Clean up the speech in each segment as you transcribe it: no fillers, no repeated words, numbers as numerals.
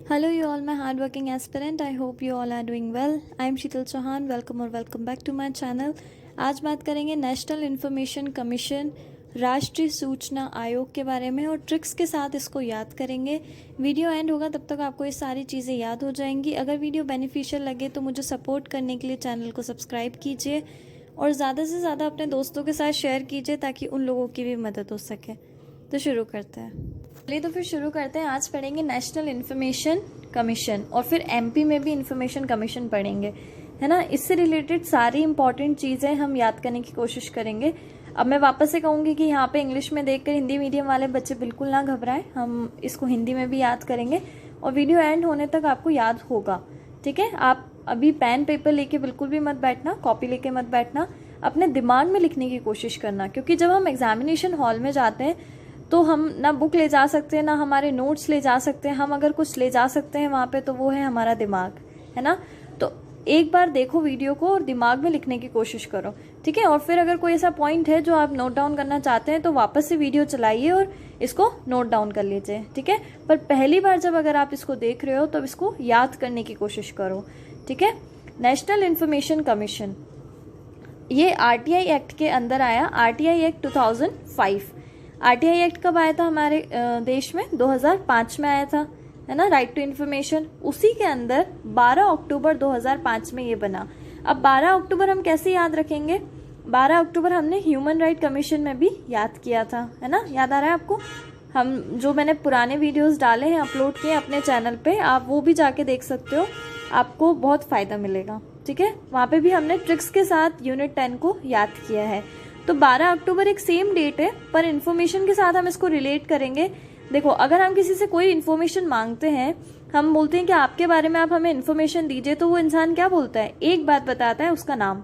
Hello, you all, my hardworking aspirant. I hope you all are doing well. I am Sheetal Chauhan. welcome back to my channel. आज बात करेंगे national information commission राष्ट्रीय सूचना आयोग के बारे में और ट्रिक्स के साथ इसको याद करेंगे. वीडियो एंड होगा तब तक आपको ये सारी चीज़ें याद हो जाएंगी. अगर वीडियो बेनिफिशियल लगे तो मुझे सपोर्ट करने के लिए चैनल को सब्सक्राइब कीजिए और ज़्यादा से ज़्यादा अपने दोस्तों के साथ शेयर कीजिए ताकि उन लोगों की भी मदद हो सके. तो शुरू करते हैं. चलिए तो फिर शुरू करते हैं. आज पढ़ेंगे नेशनल इन्फॉर्मेशन कमीशन और फिर एमपी में भी इन्फॉर्मेशन कमीशन पढ़ेंगे, है ना. इससे रिलेटेड सारी इंपॉर्टेंट चीज़ें हम याद करने की कोशिश करेंगे. अब मैं वापस से कहूँगी कि यहाँ पे इंग्लिश में देखकर हिंदी मीडियम वाले बच्चे बिल्कुल ना घबराएं. हम इसको हिंदी में भी याद करेंगे और वीडियो एंड होने तक आपको याद होगा. ठीक है. आप अभी पेन पेपर लेके बिल्कुल भी मत बैठना, कॉपी लेके मत बैठना. अपने दिमाग में लिखने की कोशिश करना, क्योंकि जब हम एग्जामिनेशन हॉल में जाते हैं तो हम ना बुक ले जा सकते हैं ना हमारे नोट्स ले जा सकते हैं. हम अगर कुछ ले जा सकते हैं वहाँ पे तो वो है हमारा दिमाग, है ना. तो एक बार देखो वीडियो को और दिमाग में लिखने की कोशिश करो. ठीक है. और फिर अगर कोई ऐसा पॉइंट है जो आप नोट डाउन करना चाहते हैं तो वापस से वीडियो चलाइए और इसको नोट डाउन कर लीजिए. ठीक है. पर पहली बार जब अगर आप इसको देख रहे हो तो इसको याद करने की कोशिश करो. ठीक है. नेशनल इन्फॉर्मेशन कमीशन ये आरटीआई एक्ट के अंदर आया. RTI act 2005. आरटीआई एक्ट कब आया था हमारे देश में? 2005 में आया था, है ना. राइट टू इन्फॉर्मेशन उसी के अंदर 12 अक्टूबर 2005 में ये बना. अब 12 अक्टूबर हम कैसे याद रखेंगे? 12 अक्टूबर हमने ह्यूमन राइट कमीशन में भी याद किया था, है ना. याद आ रहा है आपको? हम जो मैंने पुराने वीडियोस डाले हैं, अपलोड किए अपने चैनल पे, आप वो भी जाके देख सकते हो. आपको बहुत फायदा मिलेगा. ठीक है. वहाँ पे भी हमने ट्रिक्स के साथ यूनिट 10 को याद किया है. तो 12 अक्टूबर एक सेम डेट है, पर इन्फॉर्मेशन के साथ हम इसको रिलेट करेंगे. देखो, अगर हम किसी से कोई इन्फॉर्मेशन मांगते हैं, हम बोलते हैं कि आपके बारे में आप हमें इन्फॉर्मेशन दीजिए, तो वो इंसान क्या बोलता है? एक बात बताता है, उसका नाम,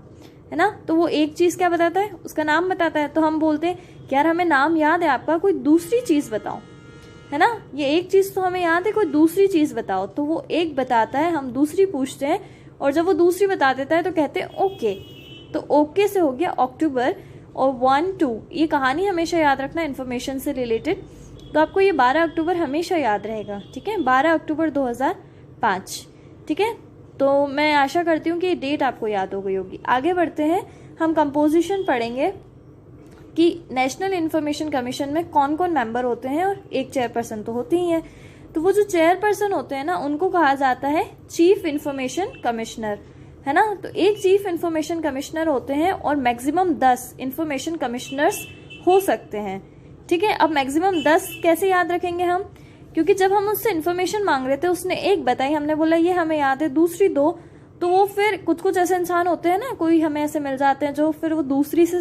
है ना. तो वो एक चीज क्या बताता है? उसका नाम बताता है. तो हम बोलते हैं कि यार हमें नाम याद है आपका, कोई दूसरी चीज बताओ, है ना. ये एक चीज तो हमें याद है, कोई दूसरी चीज बताओ. तो वो एक बताता है, हम दूसरी पूछते हैं और जब वो दूसरी बता देता है तो कहते हैं ओके. तो ओके से हो गया अक्टूबर. और 1-2 ये कहानी हमेशा याद रखना इन्फॉर्मेशन से रिलेटेड. तो आपको ये 12 अक्टूबर हमेशा याद रहेगा. ठीक है. 12 अक्टूबर 2005. ठीक है. तो मैं आशा करती हूँ कि ये डेट आपको याद हो गई होगी. आगे बढ़ते हैं. हम कंपोजिशन पढ़ेंगे कि नेशनल इन्फॉर्मेशन कमीशन में कौन कौन मेंबर होते हैं और एक चेयरपर्सन तो होती ही है. तो वो जो चेयरपर्सन होते हैं ना, उनको कहा जाता है चीफ इन्फॉर्मेशन कमिश्नर, है ना. तो एक चीफ इन्फॉर्मेशन कमिश्नर होते हैं और मैक्सिमम 10 इन्फॉर्मेशन कमिश्नर्स हो सकते हैं. ठीक है. अब मैक्सिमम 10 कैसे याद रखेंगे हम? क्योंकि जब हम उससे इन्फॉर्मेशन मांग रहे थे, उसने एक बताई, हमने बोला ये हमें याद है, दूसरी दो. तो वो फिर कुछ ऐसे इंसान होते हैं ना, कोई हमें ऐसे मिल जाते हैं जो फिर वो दूसरी से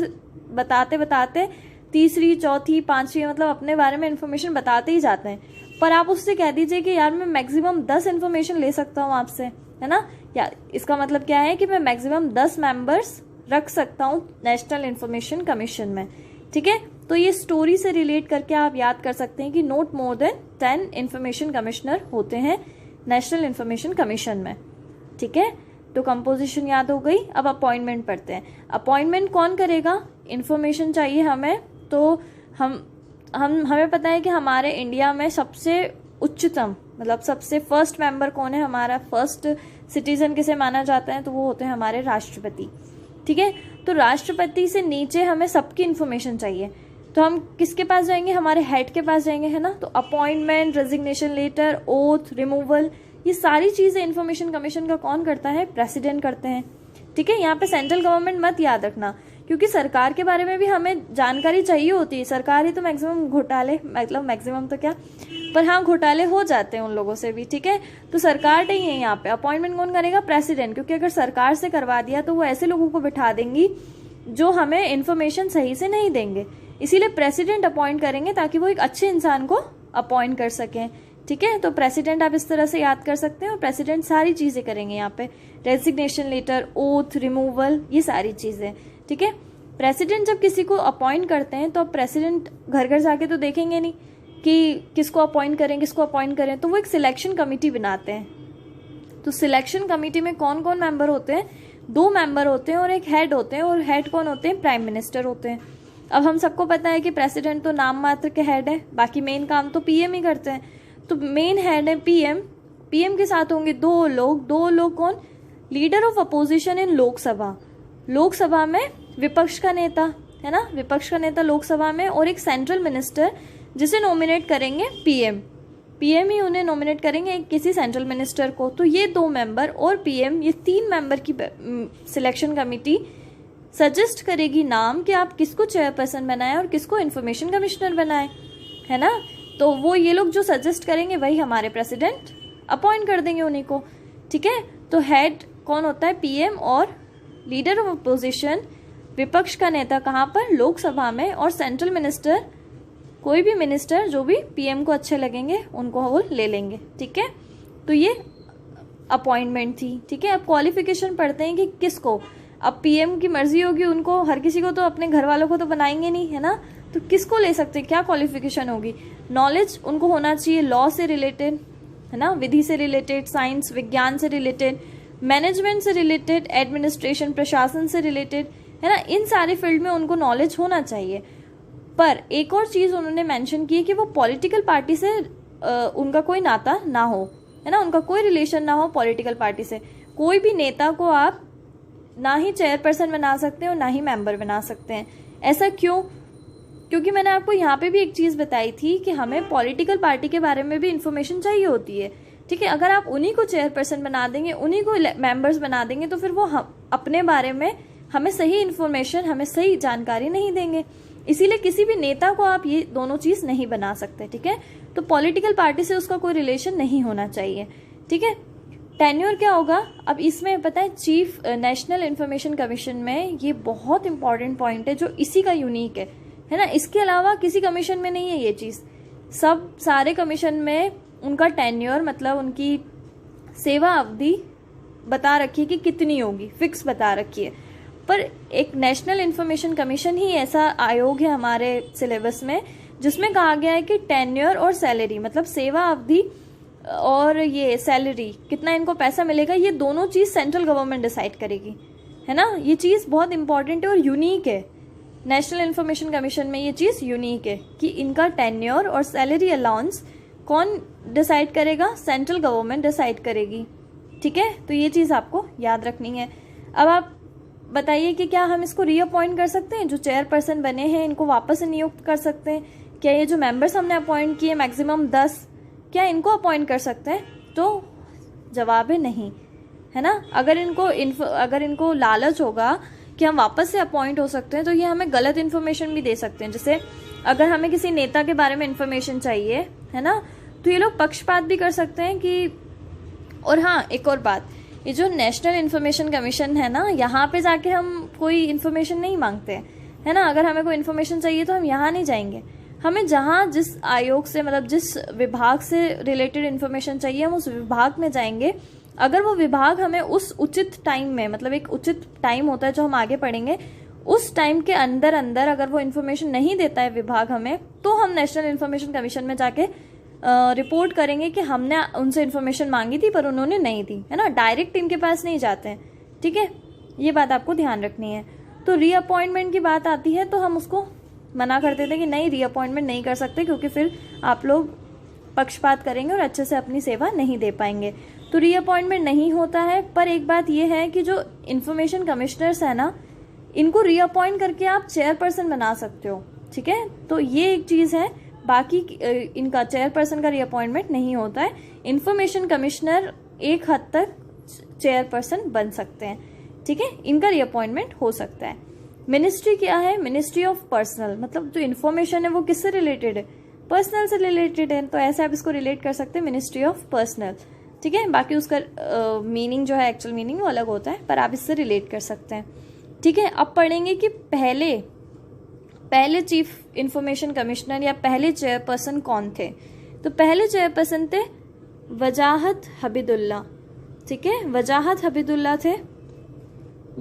बताते बताते तीसरी, चौथी, पांचवी, मतलब अपने बारे में इन्फॉर्मेशन बताते ही जाते हैं. पर आप उससे कह दीजिए कि यार मैं मैक्सिमम 10 इन्फॉर्मेशन ले सकता हूँ आपसे, है ना. या इसका मतलब क्या है कि मैं मैक्सिमम 10 मेंबर्स रख सकता हूँ नेशनल इन्फॉर्मेशन कमीशन में. ठीक है. तो ये स्टोरी से रिलेट करके आप याद कर सकते हैं कि note more than 10 information commissioner होते हैं नेशनल इन्फॉर्मेशन कमीशन में. ठीक है. तो कंपोजिशन याद हो गई. अब अपॉइंटमेंट पढ़ते हैं. अपॉइंटमेंट कौन करेगा? इन्फॉर्मेशन चाहिए हमें, तो हमें पता है कि हमारे इंडिया में सबसे उच्चतम, मतलब सबसे फर्स्ट मेंबर कौन है, हमारा फर्स्ट सिटीजन किसे माना जाता है? तो वो होते हैं हमारे राष्ट्रपति. ठीक है. तो राष्ट्रपति से नीचे हमें सबकी इन्फॉर्मेशन चाहिए. तो हम किसके पास जाएंगे? हमारे हेड के पास जाएंगे, है ना. तो appointment, resignation letter, oath, removal, ये सारी चीजें इन्फॉर्मेशन कमीशन का कौन करता है? प्रेसिडेंट करते हैं. ठीक है. यहाँ पे सेंट्रल गवर्नमेंट मत याद रखना, क्योंकि सरकार के बारे में भी हमें जानकारी चाहिए होती है. सरकार ही तो मैक्सिमम घोटाले, मतलब मैक्सिमम तो क्या, पर हाँ घोटाले हो जाते हैं उन लोगों से भी. ठीक है. तो सरकार नहीं है यहाँ पे. अपॉइंटमेंट कौन करेगा? प्रेसिडेंट. क्योंकि अगर सरकार से करवा दिया तो वो ऐसे लोगों को बिठा देंगी जो हमें इन्फॉर्मेशन सही से नहीं देंगे. इसीलिए प्रेसिडेंट अपॉइंट करेंगे ताकि वो एक अच्छे इंसान को अपॉइंट कर सकें. ठीक है. तो प्रेसिडेंट आप इस तरह से याद कर सकते हैं और प्रेसिडेंट सारी चीजें करेंगे यहाँ पे. रेजिग्नेशन लेटर, ओथ, रिमूवल, ये सारी चीजें. ठीक है. प्रेसिडेंट जब किसी को अपॉइंट करते हैं तो अब प्रेसिडेंट घर घर जाके तो देखेंगे नहीं कि किसको अपॉइंट करें. तो वो एक सिलेक्शन कमेटी बनाते हैं. तो सिलेक्शन कमेटी में कौन कौन मेंबर होते हैं? 2 मेंबर होते हैं और एक हेड होते हैं. और हेड कौन होते हैं? प्राइम मिनिस्टर होते हैं. अब हम सबको पता है कि प्रेसिडेंट तो नाम मात्र के हेड है, बाकी मेन काम तो पीएम ही करते हैं. तो मेन हेड है पीएम. पीएम के साथ होंगे दो लोग कौन? Leader of opposition in Lok Sabha में विपक्ष का नेता, है ना, विपक्ष का नेता लोकसभा में, और एक सेंट्रल मिनिस्टर जिसे नॉमिनेट करेंगे पीएम ही उन्हें नॉमिनेट करेंगे किसी सेंट्रल मिनिस्टर को। तो ये 2 मेंबर और पीएम, ये 3 मेंबर की सिलेक्शन कमेटी सजेस्ट करेगी नाम कि आप किसको चेयरपर्सन बनाएं और किसको इंफॉर्मेशन कमिश्नर बनाएं, है ना। तो वो ये लोग जो सजेस्ट करेंगे वही हमारे प्रेसिडेंट अपॉइंट कर देंगे उन्हीं को, ठीक है। तो हेड कौन होता है? पीएम, और लीडर ऑफ अपोजिशन विपक्ष का नेता कहाँ पर? लोकसभा में, और सेंट्रल मिनिस्टर कोई भी मिनिस्टर जो भी पीएम को अच्छे लगेंगे उनको वो ले लेंगे, ठीक है। तो ये अपॉइंटमेंट थी, ठीक है। अब क्वालिफिकेशन पढ़ते हैं कि किसको, अब पीएम की मर्जी होगी, उनको हर किसी को तो अपने घर वालों को तो बनाएंगे नहीं, है ना। तो किसको ले सकते हैं, क्या क्वालिफिकेशन होगी? नॉलेज उनको होना चाहिए लॉ से रिलेटेड, है ना, विधि से रिलेटेड, साइंस विज्ञान से रिलेटेड, मैनेजमेंट से रिलेटेड, एडमिनिस्ट्रेशन प्रशासन से रिलेटेड, है ना, इन सारे फील्ड में उनको नॉलेज होना चाहिए। पर एक और चीज उन्होंने मेंशन की है कि वो पॉलिटिकल पार्टी से उनका कोई नाता ना हो, है ना, उनका कोई रिलेशन ना हो पॉलिटिकल पार्टी से। कोई भी नेता को आप ना ही चेयरपर्सन बना सकते हैं और ना ही मेंबर बना सकते हैं। ऐसा क्यों? क्योंकि मैंने आपको यहाँ पे भी एक चीज बताई थी कि हमें पॉलिटिकल पार्टी के बारे में भी इंफॉर्मेशन चाहिए होती है, ठीक है। अगर आप उन्हीं को चेयरपर्सन बना देंगे, उन्हीं को मेंबर्स बना देंगे, तो फिर वो अपने बारे में हमें सही इंफॉर्मेशन, हमें सही जानकारी नहीं देंगे। इसीलिए किसी भी नेता को आप ये दोनों चीज नहीं बना सकते, ठीक है। तो पॉलिटिकल पार्टी से उसका कोई रिलेशन नहीं होना चाहिए, ठीक है। टेन्योर क्या होगा? अब इसमें पता है चीफ नेशनल इंफॉर्मेशन कमीशन में ये बहुत इंपॉर्टेंट पॉइंट है जो इसी का यूनिक है ना। इसके अलावा किसी कमीशन में नहीं है ये चीज। सारे कमीशन में उनका टेन्योर मतलब उनकी सेवा अवधि बता रखी है कि कितनी होगी, फिक्स बता रखी है। पर एक नेशनल इंफॉर्मेशन कमीशन ही ऐसा आयोग है हमारे सिलेबस में जिसमें कहा गया है कि टेन्योर और सैलरी मतलब सेवा अवधि और ये सैलरी कितना इनको पैसा मिलेगा, ये दोनों चीज सेंट्रल गवर्नमेंट डिसाइड करेगी, है ना। ये चीज बहुत इंपॉर्टेंट है और यूनिक है। नेशनल इंफॉर्मेशन कमीशन में ये चीज यूनिक है कि इनका टेन्योर और सैलरी अलाउंस कौन डिसाइड करेगा? सेंट्रल गवर्नमेंट डिसाइड करेगी, ठीक है। तो ये चीज आपको याद रखनी है। अब आप बताइए कि क्या हम इसको रीअपॉइंट कर सकते हैं? जो चेयरपर्सन बने हैं इनको वापस से नियुक्त कर सकते हैं क्या? ये जो मेंबर्स हमने अपॉइंट किए मैक्सिमम 10, क्या इनको अपॉइंट कर सकते हैं? तो जवाब है नहीं, है ना। अगर इनको लालच होगा कि हम वापस से अपॉइंट हो सकते हैं तो ये हमें गलत इन्फॉर्मेशन भी दे सकते हैं। जैसे अगर हमें किसी नेता के बारे में इन्फॉर्मेशन चाहिए, है ना, तो ये लोग पक्षपात भी कर सकते हैं कि। और हाँ, एक और बात, ये जो नेशनल इन्फॉर्मेशन कमीशन है ना, यहाँ पे जाके हम कोई इन्फॉर्मेशन नहीं मांगते हैं, है ना। अगर हमें कोई इन्फॉर्मेशन चाहिए तो हम यहाँ नहीं जाएंगे, हमें जहाँ जिस आयोग से मतलब जिस विभाग से रिलेटेड इन्फॉर्मेशन चाहिए हम उस विभाग में जाएंगे। अगर वो विभाग हमें उस उचित टाइम में, मतलब एक उचित टाइम होता है जो हम आगे पढ़ेंगे, उस टाइम के अंदर अगर वो इन्फॉर्मेशन नहीं देता है विभाग हमें, तो हम नेशनल इन्फॉर्मेशन कमीशन में जाके रिपोर्ट करेंगे कि हमने उनसे इन्फॉर्मेशन मांगी थी पर उन्होंने नहीं दी, है ना। डायरेक्ट टीम के पास नहीं जाते हैं, ठीक है। ये बात आपको ध्यान रखनी है। तो रीअपॉइंटमेंट की बात आती है तो हम उसको मना करते थे कि नहीं, रीअपॉइंटमेंट नहीं कर सकते क्योंकि फिर आप लोग पक्षपात करेंगे और अच्छे से अपनी सेवा नहीं दे पाएंगे। तो रीअपॉइंटमेंट नहीं होता है। पर एक बात यह है कि जो इन्फॉर्मेशन कमिश्नर्स है ना, इनको रीअपॉइंट करके आप चेयरपर्सन बना सकते हो, ठीक है। तो ये एक चीज है। बाकी इनका चेयरपर्सन का रीअपॉइंटमेंट नहीं होता है। इन्फॉर्मेशन कमिश्नर एक हद तक चेयरपर्सन बन सकते हैं, ठीक है, इनका रीअपॉइंटमेंट हो सकता है। मिनिस्ट्री क्या है? मिनिस्ट्री ऑफ पर्सनल, मतलब जो इन्फॉर्मेशन है वो किससे रिलेटेड है? पर्सनल से रिलेटेड है। तो ऐसे आप इसको रिलेट कर सकते हैं, मिनिस्ट्री ऑफ पर्सनल, ठीक है। बाकी उसका मीनिंग जो है, एक्चुअल मीनिंग वो अलग होता है, पर आप इससे रिलेट कर सकते हैं, ठीक है। अब पढ़ेंगे कि पहले चीफ इंफॉर्मेशन कमिश्नर या पहले चेयरपर्सन कौन थे। तो पहले चेयरपर्सन थे वजाहत हबीदुल्ला, ठीक है, वजाहत हबीदुल्ला थे।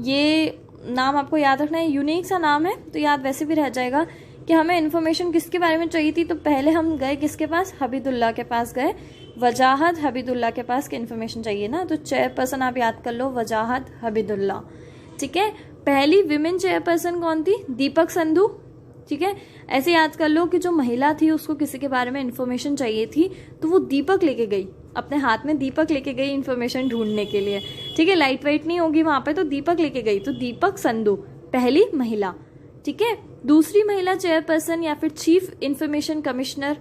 ये नाम आपको याद रखना है, यूनिक सा नाम है तो याद वैसे भी रह जाएगा कि हमें इन्फॉर्मेशन किसके बारे में चाहिए थी। तो पहले हम गए किसके पास? हबीदुल्ला के पास गए, वजाहत हबीदुल्ला के पास की इन्फॉर्मेशन चाहिए ना। तो चेयरपर्सन आप याद कर लो, वजाहत हबीदुल्ला, ठीक है। पहली विमेन चेयरपर्सन कौन थी? दीपक संधू, ठीक है। ऐसे याद कर लो कि जो महिला थी उसको किसी के बारे में इंफॉर्मेशन चाहिए थी, तो वो दीपक लेके गई, अपने हाथ में दीपक लेके गई इंफॉर्मेशन ढूंढने के लिए, ठीक है। लाइट वाइट नहीं होगी वहां पे, तो दीपक लेके गई, तो दीपक संधू पहली महिला, ठीक है। दूसरी महिला चेयरपर्सन या फिर चीफ इंफॉर्मेशन कमिश्नर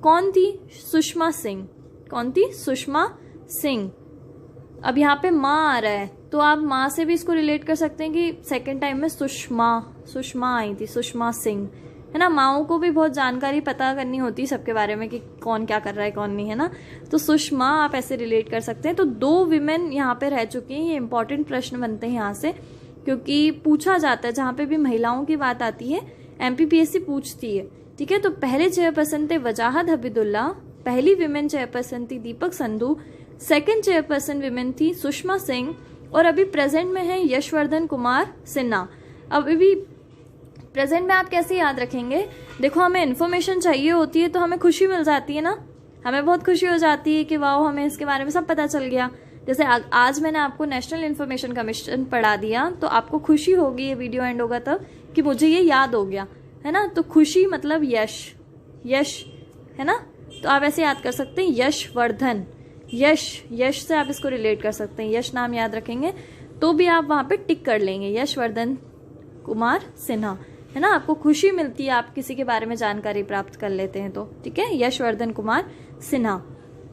कौन थी? सुषमा सिंह। कौन थी? सुषमा सिंह। अब यहाँ पे माँ आ रहा है, तो आप माँ से भी इसको रिलेट कर सकते हैं कि सेकंड टाइम में सुषमा आई थी, सुषमा सिंह, है ना। माओ को भी बहुत जानकारी पता करनी होती है सबके बारे में कि कौन क्या कर रहा है कौन नहीं, है ना। तो सुषमा आप ऐसे रिलेट कर सकते हैं। तो 2 विमेन यहाँ पे रह चुकी हैं। ये इंपॉर्टेंट प्रश्न बनते हैं यहाँ से, क्योंकि पूछा जाता है जहाँ पे भी महिलाओं की बात आती है MPPSC पूछती है, ठीक है। तो पहले चेयरपर्सन थे वजाहत हबीबुल्ला, पहली विमेन चेयरपर्सन थी दीपक संधू, सेकंड चेयरपर्सन विमेन थी सुषमा सिंह, और अभी प्रेजेंट में है यशवर्धन कुमार सिन्हा। अब अभी प्रेजेंट में आप कैसे याद रखेंगे? देखो, हमें इन्फॉर्मेशन चाहिए होती है तो हमें खुशी मिल जाती है ना, हमें बहुत खुशी हो जाती है कि वाह हमें इसके बारे में सब पता चल गया। जैसे आज मैंने आपको नेशनल इन्फॉर्मेशन कमीशन पढ़ा दिया, तो आपको खुशी होगी, ये वीडियो एंड होगा तब, कि मुझे ये याद हो गया, है ना। तो खुशी मतलब यश, है ना। तो आप ऐसे याद कर सकते हैं यशवर्धन, यश से आप इसको रिलेट कर सकते हैं, यश नाम याद रखेंगे तो भी आप वहां पे टिक कर लेंगे, यशवर्धन कुमार सिन्हा, है ना। आपको खुशी मिलती है, आप किसी के बारे में जानकारी प्राप्त कर लेते हैं तो, ठीक है, यशवर्धन कुमार सिन्हा,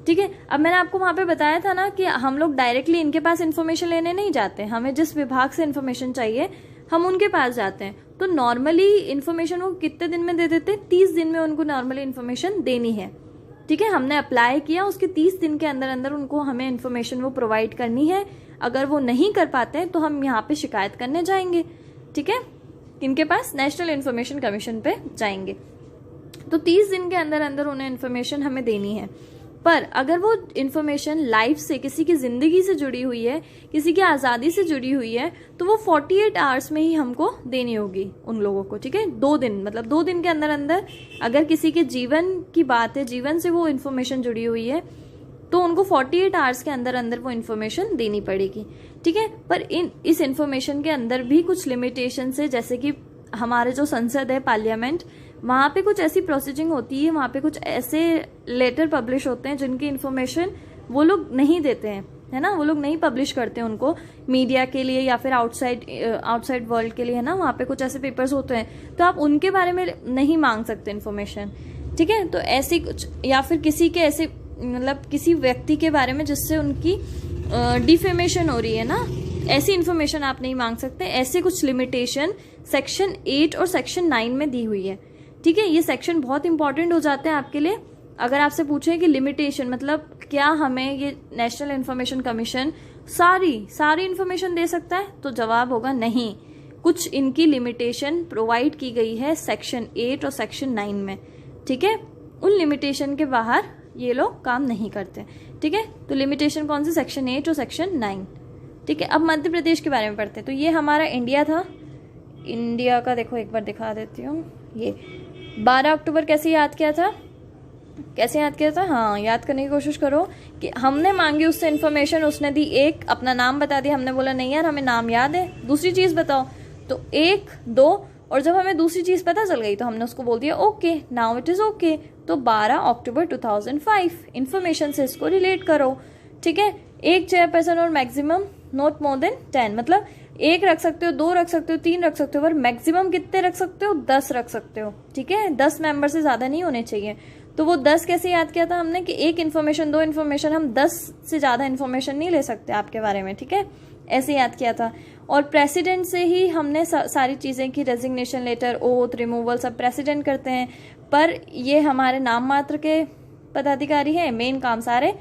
ठीक है। अब मैंने आपको वहां पे बताया था ना कि हम लोग डायरेक्टली इनके पास इन्फॉर्मेशन लेने नहीं जाते, हमें जिस विभाग से इन्फॉर्मेशन चाहिए हम उनके पास जाते हैं। तो नॉर्मली इन्फॉर्मेशन वो कितने दिन में दे देते हैं? 30 दिन में उनको नॉर्मली इन्फॉर्मेशन देनी है, ठीक है। हमने अप्लाई किया, उसके 30 दिन के अंदर अंदर उनको हमें इन्फॉर्मेशन वो प्रोवाइड करनी है। अगर वो नहीं कर पाते हैं तो हम यहाँ पे शिकायत करने जाएंगे, ठीक है, इनके पास नेशनल इन्फॉर्मेशन कमीशन पे जाएंगे। तो 30 दिन के अंदर अंदर उन्हें इन्फॉर्मेशन हमें देनी है। पर अगर वो इन्फॉर्मेशन लाइफ से, किसी की जिंदगी से जुड़ी हुई है, किसी की आज़ादी से जुड़ी हुई है, तो वो 48 आवर्स में ही हमको देनी होगी उन लोगों को, ठीक है। 2 दिन, मतलब 2 दिन के अंदर अंदर अगर किसी के जीवन की बात है, जीवन से वो इन्फॉर्मेशन जुड़ी हुई है, तो उनको 48 आवर्स के अंदर अंदर वो इन्फॉर्मेशन देनी पड़ेगी, ठीक है। पर इस इन्फॉर्मेशन के अंदर भी कुछ लिमिटेशन है, जैसे कि हमारे जो संसद है, पार्लियामेंट, वहाँ पे कुछ ऐसी प्रोसीजिंग होती है, वहाँ पे कुछ ऐसे लेटर पब्लिश होते हैं जिनकी इन्फॉर्मेशन वो लोग नहीं देते हैं, है ना, वो लोग नहीं पब्लिश करते हैं उनको मीडिया के लिए या फिर आउटसाइड वर्ल्ड के लिए, है ना। वहाँ पे कुछ ऐसे पेपर्स होते हैं, तो आप उनके बारे में नहीं मांग सकते इन्फॉर्मेशन, ठीक है। तो ऐसी कुछ, या फिर किसी के ऐसे, मतलब किसी व्यक्ति के बारे में जिससे उनकी डिफेमेशन हो रही है ना, ऐसी इन्फॉर्मेशन आप नहीं मांग सकते। ऐसे कुछ लिमिटेशन सेक्शन 8 और सेक्शन 9 में दी हुई है, ठीक है। ये सेक्शन बहुत इंपॉर्टेंट हो जाते हैं आपके लिए। अगर आपसे पूछे कि लिमिटेशन मतलब क्या हमें ये नेशनल इन्फॉर्मेशन कमीशन सारी इन्फॉर्मेशन दे सकता है, तो जवाब होगा नहीं। कुछ इनकी लिमिटेशन प्रोवाइड की गई है सेक्शन 8 और सेक्शन 9 में, ठीक है। उन लिमिटेशन के बाहर ये लोग काम नहीं करते, ठीक है। तो लिमिटेशन कौन सी? सेक्शन 8 और सेक्शन 9, ठीक है। अब मध्य प्रदेश के बारे में पढ़ते हैं। तो ये हमारा इंडिया था, इंडिया का देखो एक बार दिखा देती हूँ। ये 12 अक्टूबर कैसे याद किया था? हाँ, याद करने की कोशिश करो कि हमने मांगी उससे इन्फॉर्मेशन, उसने दी, एक अपना नाम बता दिया, हमने बोला नहीं यार हमें नाम याद है, दूसरी चीज़ बताओ, तो 1 2, और जब हमें दूसरी चीज़ पता चल गई तो हमने उसको बोल दिया okay, now it is okay. तो 12 अक्टूबर 2005 इन्फॉर्मेशन से इसको रिलेट करो, ठीक है। 1 चेयरपर्सन और मैक्सिमम नॉट मोर देन 10, मतलब 1 रख सकते हो, 2 रख सकते हो, 3 रख सकते हो, पर मैक्सिमम कितने रख सकते हो? 10 रख सकते हो, ठीक है। 10 मेंबर से ज्यादा नहीं होने चाहिए। तो वो 10 कैसे याद किया था हमने कि 1 इन्फॉर्मेशन 2 इन्फॉर्मेशन, हम 10 से ज्यादा इन्फॉर्मेशन नहीं ले सकते आपके बारे में, ठीक है, ऐसे याद किया था। और प्रेसिडेंट से ही हमने सारी चीजें की, रेजिग्नेशन लेटर, ओथ, रिमूवल सब प्रेसिडेंट करते हैं, पर ये हमारे नाम मात्र के पदाधिकारी हैं, मेन काम सारे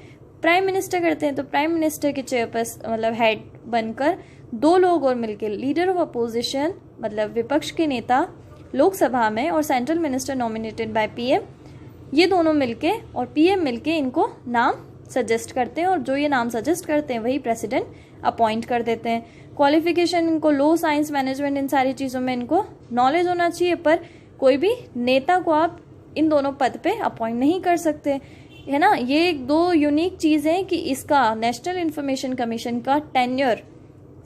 प्राइम मिनिस्टर करते हैं। तो प्राइम मिनिस्टर के चेयरपर्सन मतलब हेड बनकर 2 लोग और मिलकर, लीडर ऑफ अपोजिशन मतलब विपक्ष के नेता लोकसभा में, और central minister nominated by PM, ये दोनों मिलके और पीएम मिलके इनको नाम सजेस्ट करते हैं, और जो ये नाम सजेस्ट करते हैं वही प्रेसिडेंट अपॉइंट कर देते हैं। क्वालिफिकेशन इनको लो, साइंस, मैनेजमेंट, इन सारी चीज़ों में इनको नॉलेज होना चाहिए, पर कोई भी नेता को आप इन दोनों पद पे अपॉइंट नहीं कर सकते, है ना। ये 2 यूनिक चीज़ है कि इसका नेशनल इन्फॉर्मेशन कमीशन का टेन्योर,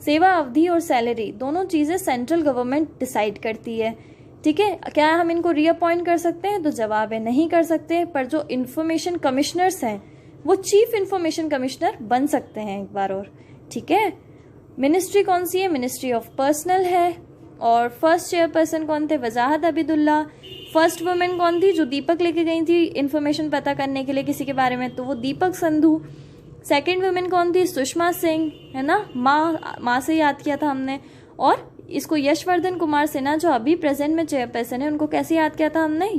सेवा अवधि और सैलरी, दोनों चीज़ें सेंट्रल गवर्नमेंट डिसाइड करती है, ठीक है, क्या हम इनको रीअपॉइंट कर सकते हैं? तो जवाब है नहीं कर सकते। पर जो इंफॉर्मेशन कमिश्नर्स हैं वो चीफ इंफॉर्मेशन कमिश्नर बन सकते हैं एक बार और। ठीक है, मिनिस्ट्री कौन सी है? मिनिस्ट्री ऑफ पर्सनल है। और फर्स्ट चेयरपर्सन कौन थे? वजाहत अबिदुल्ला। फर्स्ट वुमेन कौन थी जो दीपक लेके गई थी इन्फॉर्मेशन पता करने के लिए किसी के बारे में? तो वो दीपक संधू। सेकंड वुमेन कौन थी? सुषमा सिंह, है ना, माँ से याद किया था हमने। और इसको यशवर्धन कुमार सिन्हा जो अभी प्रेजेंट में चेयरपर्सन है, उनको कैसे याद किया था हमने?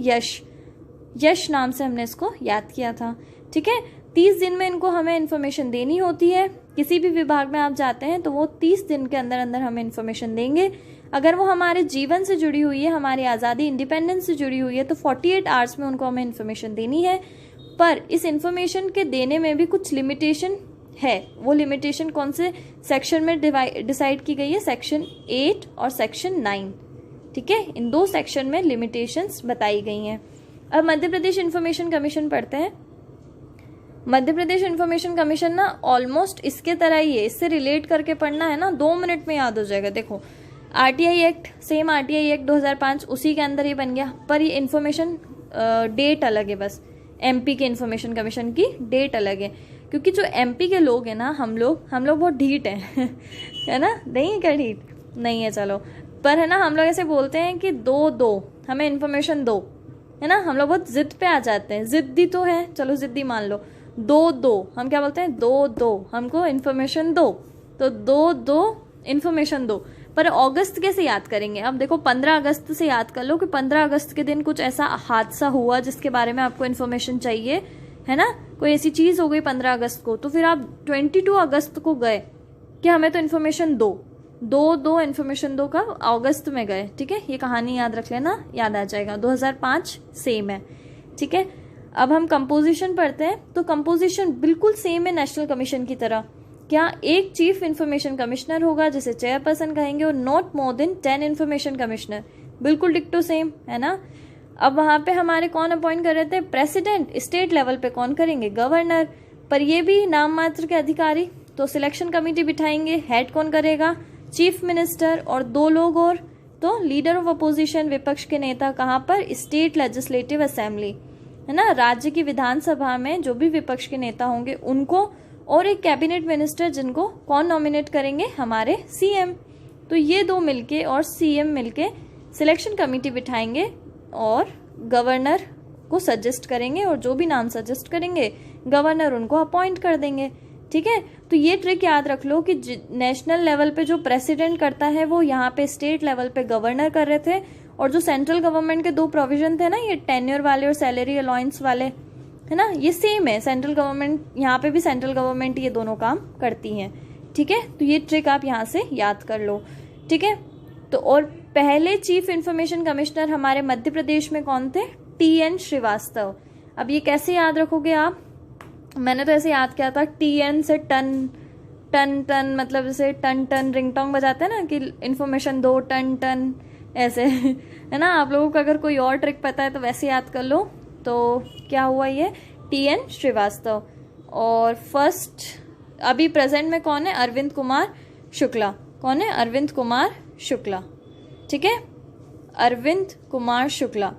यश नाम से हमने इसको याद किया था। ठीक है, 30 दिन में इनको हमें इन्फॉर्मेशन देनी होती है। किसी भी विभाग में आप जाते हैं तो वो 30 दिन के अंदर अंदर हमें इन्फॉर्मेशन देंगे। अगर वो हमारे जीवन से जुड़ी हुई है, हमारी आज़ादी इंडिपेंडेंस से जुड़ी हुई है, तो 48 आवर्स में उनको हमें इन्फॉर्मेशन देनी है। पर इस इन्फॉर्मेशन के देने में भी कुछ लिमिटेशन है। वो लिमिटेशन कौन से सेक्शन में डिसाइड की गई है? सेक्शन 8 और सेक्शन 9। ठीक है, इन 2 सेक्शन में लिमिटेशंस बताई गई हैं। अब मध्य प्रदेश इन्फॉर्मेशन कमीशन पढ़ते हैं। मध्य प्रदेश इन्फॉर्मेशन कमीशन ना ऑलमोस्ट इसके तरह ही है, इससे रिलेट करके पढ़ना है ना, 2 मिनट में याद हो जाएगा। देखो, RTI act, same RTI act 2005 उसी के अंदर ही बन गया, पर ये इन्फॉर्मेशन डेट अलग है। बस एमपी के इन्फॉर्मेशन कमीशन की डेट अलग है, क्योंकि जो एमपी के लोग हैं ना, हम लोग बहुत ढीठ हैं है ना? नहीं है क्या ढीठ? नहीं है, चलो। पर है ना, हम लोग ऐसे बोलते हैं कि दो हमें इन्फॉर्मेशन दो, है ना। हम लोग बहुत जिद पे आ जाते हैं, जिद्दी तो है, चलो जिद्दी मान लो। दो हम क्या बोलते हैं? दो हमको इन्फॉर्मेशन दो, तो दो इन्फॉर्मेशन दो। पर अगस्त कैसे याद करेंगे? अब देखो, 15 अगस्त से याद कर लो कि 15 अगस्त के दिन कुछ ऐसा हादसा हुआ जिसके बारे में आपको इन्फॉर्मेशन चाहिए, है ना। कोई ऐसी चीज हो गई 15 अगस्त को, तो फिर आप 22 अगस्त को गए कि हमें तो इन्फॉर्मेशन दो इन्फॉर्मेशन दो, कब? अगस्त में गए। ठीक है, ये कहानी याद रख लेना, याद आ जाएगा। 2005 सेम है। ठीक है, अब हम कंपोजिशन पढ़ते हैं। तो कंपोजिशन बिल्कुल सेम है नेशनल कमीशन की तरह। क्या? एक चीफ इंफॉर्मेशन कमिश्नर होगा जिसे चेयरपर्सन कहेंगे, और not more than 10 information commissioner. बिल्कुल डिक्टो सेम, है ना। अब वहां पे हमारे कौन अपॉइंट कर रहे थे? प्रेसिडेंट। स्टेट लेवल पे कौन करेंगे? गवर्नर। पर ये भी नाम मात्र के अधिकारी, तो सिलेक्शन कमेटी बिठाएंगे। हेड कौन करेगा? चीफ मिनिस्टर और 2 लोग और, तो लीडर ऑफ अपोजिशन, विपक्ष के नेता। कहाँ पर? स्टेट लेजिस्लेटिव असेंबली, है ना। राज्य की विधानसभा में जो भी विपक्ष के नेता होंगे उनको, और एक कैबिनेट मिनिस्टर जिनको कौन नॉमिनेट करेंगे? हमारे सीएम। तो ये 2 मिलके और सीएम मिलके सिलेक्शन कमेटी बिठाएंगे और गवर्नर को सजेस्ट करेंगे, और जो भी नाम सजेस्ट करेंगे गवर्नर उनको अपॉइंट कर देंगे। ठीक है, तो ये ट्रिक याद रख लो कि नेशनल लेवल पे जो प्रेसिडेंट करता है वो यहाँ पे स्टेट लेवल पे गवर्नर कर रहे थे। और जो सेंट्रल गवर्नमेंट के 2 प्रोविजन थे ना, ये टेन्योर वाले और सैलरी अलाउंस वाले, है ना, ये सेम है। सेंट्रल गवर्नमेंट, यहाँ पे भी सेंट्रल गवर्नमेंट ये दोनों काम करती हैं। ठीक है, तो ये ट्रिक आप यहाँ से याद कर लो। ठीक है, तो और पहले चीफ इंफॉर्मेशन कमिश्नर हमारे मध्य प्रदेश में कौन थे? TN श्रीवास्तव। अब ये कैसे याद रखोगे आप? मैंने तो ऐसे याद किया था, TN से टन, मतलब जैसे टन रिंगटोंग बजाते हैं ना कि इन्फॉर्मेशन दो, टन ऐसे है ना। आप लोगों को अगर कोई और ट्रिक पता है तो वैसे याद कर लो। तो क्या हुआ? ये TN श्रीवास्तव। और फर्स्ट अभी प्रेजेंट में कौन है? अरविंद कुमार शुक्ला। कौन है? अरविंद कुमार शुक्ला। ठीक है, अरविंद कुमार शुक्ला।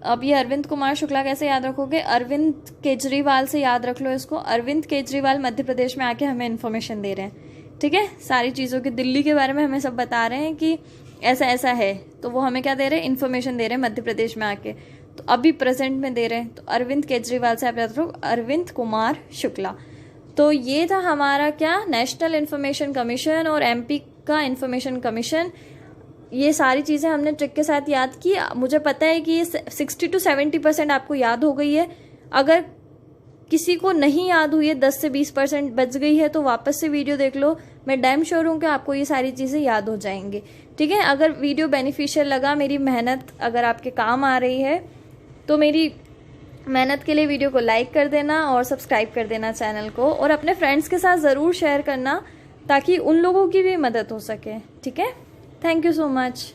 अब ये अरविंद कुमार शुक्ला कैसे याद रखोगे? अरविंद केजरीवाल से याद रख लो इसको। अरविंद केजरीवाल मध्य प्रदेश में आके हमें इन्फॉर्मेशन दे रहे हैं। ठीक है, सारी चीज़ों की, दिल्ली के बारे में हमें सब बता रहे हैं कि ऐसा ऐसा है, तो वो हमें क्या दे रहे हैं? इन्फॉर्मेशन दे रहे हैं मध्य प्रदेश में आके। तो अभी प्रेजेंट में दे रहे हैं, तो अरविंद केजरीवाल से आप याद रखो अरविंद कुमार शुक्ला। तो ये था हमारा क्या? नेशनल इन्फॉर्मेशन कमीशन और MP का इन्फॉर्मेशन कमीशन। ये सारी चीज़ें हमने ट्रिक के साथ याद की। मुझे पता है कि ये 60 to 70% आपको याद हो गई है। अगर किसी को नहीं याद हुई है, 10 से 20% बच गई है, तो वापस से वीडियो देख लो। मैं डैम श्योर हूँ कि आपको ये सारी चीज़ें याद हो जाएंगी। ठीक है, अगर वीडियो बेनिफिशियल लगा, मेरी मेहनत अगर आपके काम आ रही है, तो मेरी मेहनत के लिए वीडियो को लाइक कर देना और सब्सक्राइब कर देना चैनल को, और अपने फ्रेंड्स के साथ ज़रूर शेयर करना ताकि उन लोगों की भी मदद हो सके। ठीक है, थैंक यू सो मच।